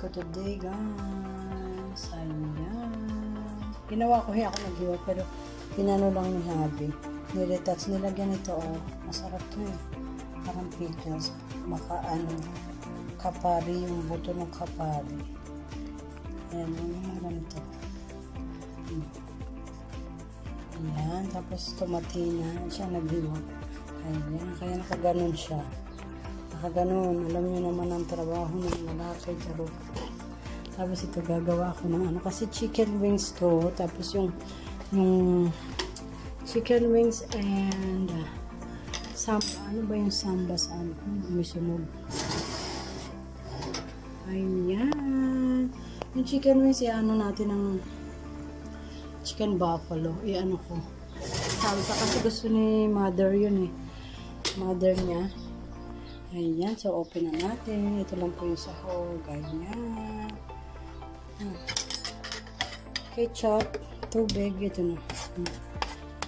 ko today, guys. Ayan. Ginawa ko ako nag-iwa, pero pinano lang ni Habi. Niretouch, nilagyan ito, oh. Masarap to eh. Parang pickles. Kapari, yung buto ng kapari. Ayan, yung ganito. Ayan, tapos tomatina. Siya nag-iwa. Ayan, kaya nakaganon siya. Nakaganon. Alam niyo naman ang trabaho ng lalaki. Tapos ito gagawa ako ng ano. Kasi chicken wings to. Tapos yung chicken wings and samba. Ano ba yung samba sa ano? May sunog. Ayan. Yung chicken wings, i-ano natin ng chicken buffalo. I-ano ko. Salsa kasi gusto ni mother yun eh. Mother niya. Ayan. So, open na natin. Ito lang po yung sahog. Ganyan. Ketchup. Tubig. Ito na.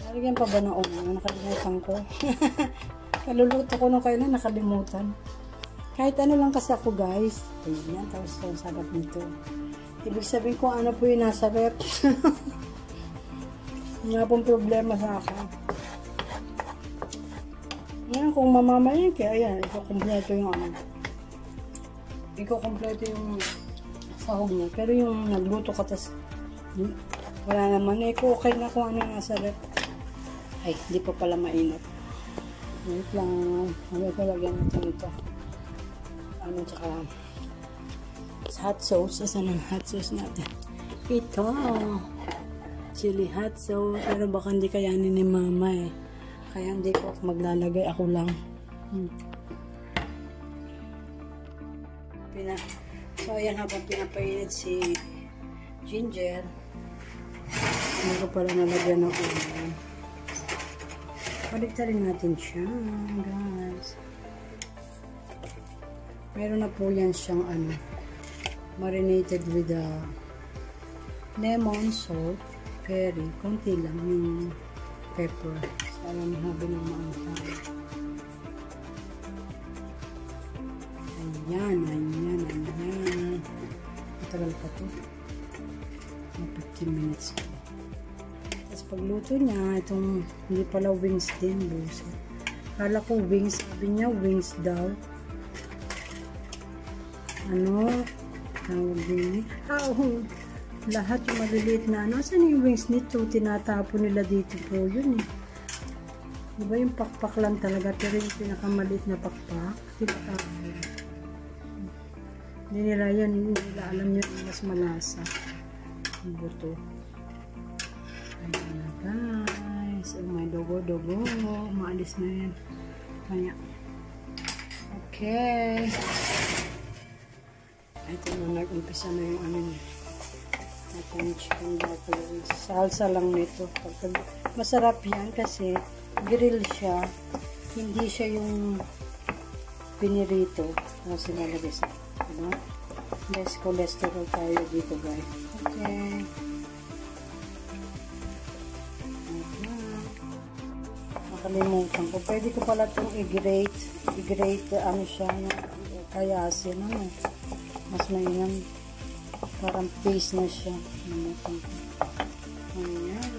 Lalagyan pa ba na una? Nakalimutan ko. Kaluluto ko nung kailan. Nakalimutan. Kahit ano lang kasi ako, guys. Ayan. Tapos ang sarap nito. Ibig sabihin ko ano po yung nasa rep. Nga pong problema sa akin. Ngayon, kung mamamayin kaya, ayan, ikukumpleto yung ano. Ikukumpleto yung sahog niya. Pero yung nagluto ka, tas wala naman. Okay na kung ano nasa rep. Ay, hindi pa pala mainit. Wait lang. Ano ko lagyan natin ito. Ano, tsaka hot sauce. Asan ang hot sauce natin? Ito. Chili hot sauce. Pero baka hindi kayanin ni mama eh. Kaya hindi ko maglalagay. Ako lang. So, ayan habang pinapainit si Ginger. Hindi ko pala nalagyan ng ulam. Paligtarin natin siya, guys. Meron na po yan siyang ano, marinated with lemon, salt, curry, konti lang yung pepper. So, alam ni Habi ng maangkay. Ayan. Matagal pa to. 15 minutes pa. Tapos pagluto niya, itong hindi pala wings din, buset. Kala ko wings, sabi niya wings daw. Ano? Tawag din. Lahat yung maliliit na ano. Saan yung wings nito? Tinatapon nila dito po. Yun eh. Diba yung pakpak lang talaga. Pero yung pinakamaliit na pakpak. Tinatapon. Hindi nila yan. Hindi nila alam yun. Mas malasa. Yung buto. Ayan na guys. May dogo-dogo. Maalis na yan. Kaya. Okay. Ito na, nag-umpisa na yung ano niya. Itong chicken buffalo. Salsa lang nito. Masarap yan kasi grill siya. Hindi siya yung pinirito. Ano sinalagay sa. Diba? Less cholesterol tayo dito, guys. Okay. Nakalimutan ko. Pwede ko pala itong i-grate. I-grate, ano siya, kaya asin, ano. Mas mainam. Parang paste na siya. Ayan.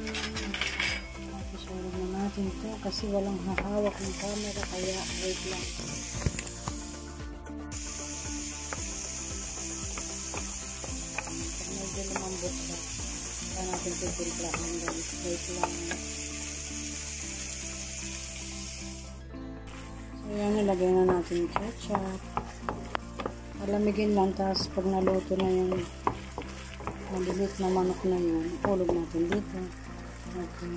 Tapos ulit na natin ito kasi walang hahawak ng camera kaya wait lang. Pag medyo lumambot siya, kaya natin titimplahan guys. Wait lang. So yan, nilagay na natin yung ketchup. Palamigin lang, tapos pag naluto na yung malilit na manok na yun, ulog natin dito. Okay.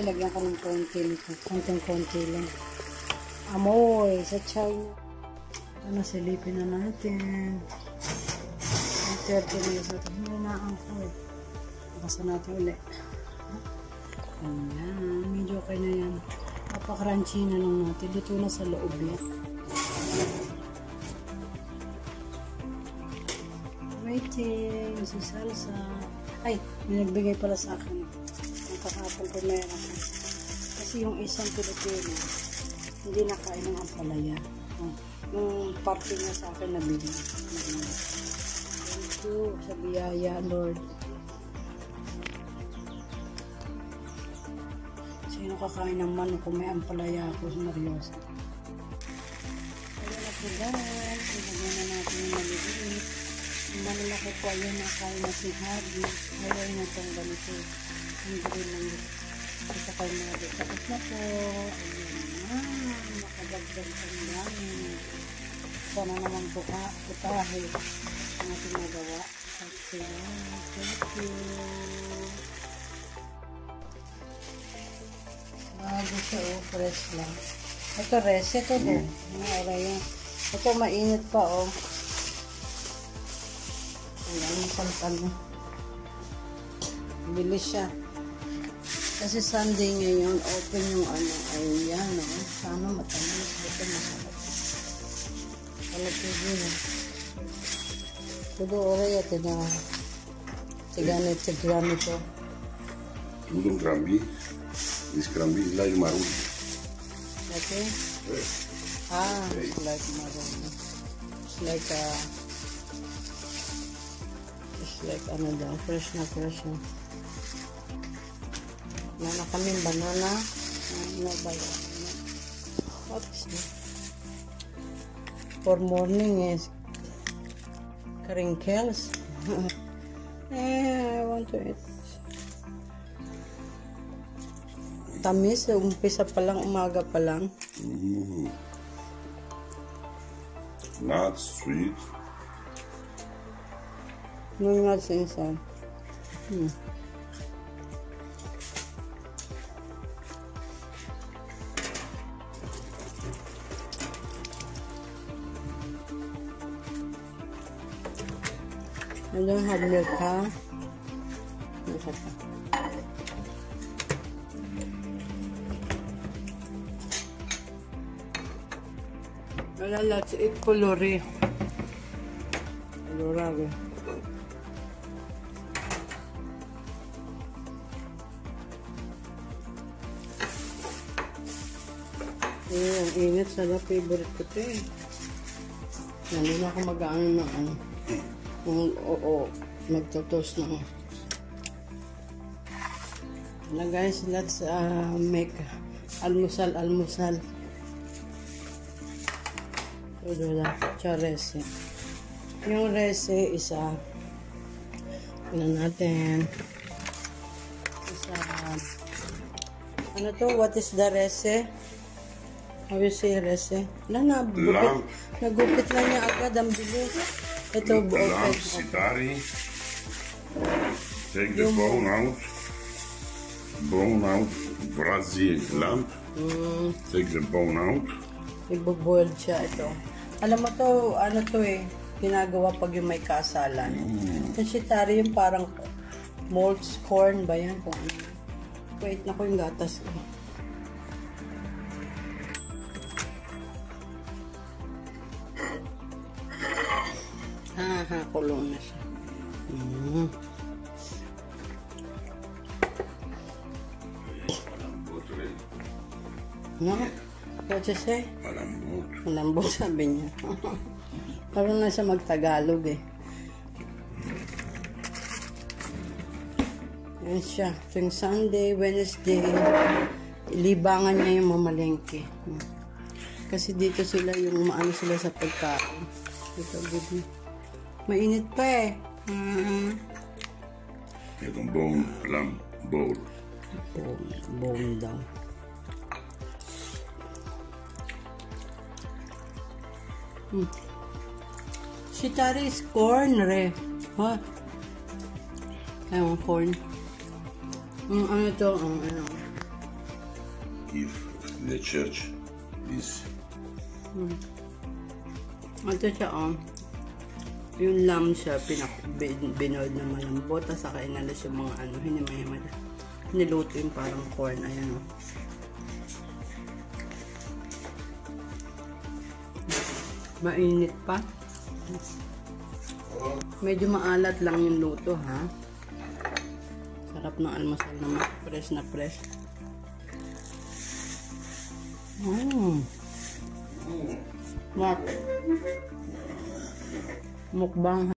Ilagyan ko ng konti nito. Konting-konti lang. Amoy sa China. Ano, silipin na natin. 30 minutes natin. Hindi na ako eh. Basta natin ulit. Ayan. Medyo okay na yan. Napaka-crunchy na lang natin. Dito na sa loob yan. Waiting, si salsa. Ay, may nagbigay pala sa akin. Ang kakapal ko meron. Kasi yung isang Pilipino, hindi nakain ng ampalaya. Yung party niya sa akin nabili. you sa biyaya, Lord. Sino kakain ng manok kung may ampalaya ako sa Mariosa? Ayan na po guys. Ilagyan na natin yung maliit. Yung malaki po ayun nakain na si Harvey. Ayaw na itong ganito. Ang gawin lang dito. Ito kayo mga dito. Tapos na po. Ayan na. Nakadagdag ang dami. Sana naman putahe ang ating magawa. Okay. Thank you. Bago siya, oh, fresh lang. Ito, res. Ito din. Ito, mainit pa, oh. Ayan, masaltan mo. Bilis siya. Kasi Sunday ngayon, open yung ano. Ayan, oh. Sana matamis. Ito, masarap. Palagay din, oh. Todo oray at na tiganit ko. Tudo crambi. This crambi is like maroon. Okay? It's like maroon. It's like ano daw, fresh na. Wala kami banana. Ano ba yan? Oops. For morning is crinkles. I want to eat. Tamis, umpisa pa lang, umaga pa lang. Not sweet. No nuts inside. I don't have milk, ha? Let's eat colori. Colorado. Ang init, sana favorite ko ito eh. Hindi na ako mag-ano na ano. Magtotoast na. Na guys, let's make almusal. Ito lang, rese. Yung rese, isa. Natin. Isa. Ano to? What is the rese? How you say rese? Nagupit lang niya agad. Ang bilis. Ito, Lamb, sitari. Take the bone out. Brazil lamb. Take the bone out. Ibo-boiled siya ito. Alam mo to, ano to eh, ginagawa pag yung may kasalan. Yung sitari yung parang malted corn ba yan? Kung ano. Wait, naku yung gatas ko. Kulong na siya. No? What you say? Malambot. Malambot sabi niya. Parang na siya mag-Tagalog eh. Yan siya. Tuwing Sunday, Wednesday, libangan niya yung mamalengke. Kasi dito sila yung maano sila sa pagkain. Dito, baby. Mainit pa eh. Itong bone lamb bowl. Bone daw. Sitari is corn, re. What? Ayun, corn. Ano to? Ano? If the church is... Ito siya, yung lamb siya, binold na malambot, at saka inalis yung mga ano, hinimay-himay. Niluto yung parang corn, ayan o. Mainit pa. Medyo maalat lang yung luto, ha? Sarap ng almusal naman. Fresh na fresh. Mukbang.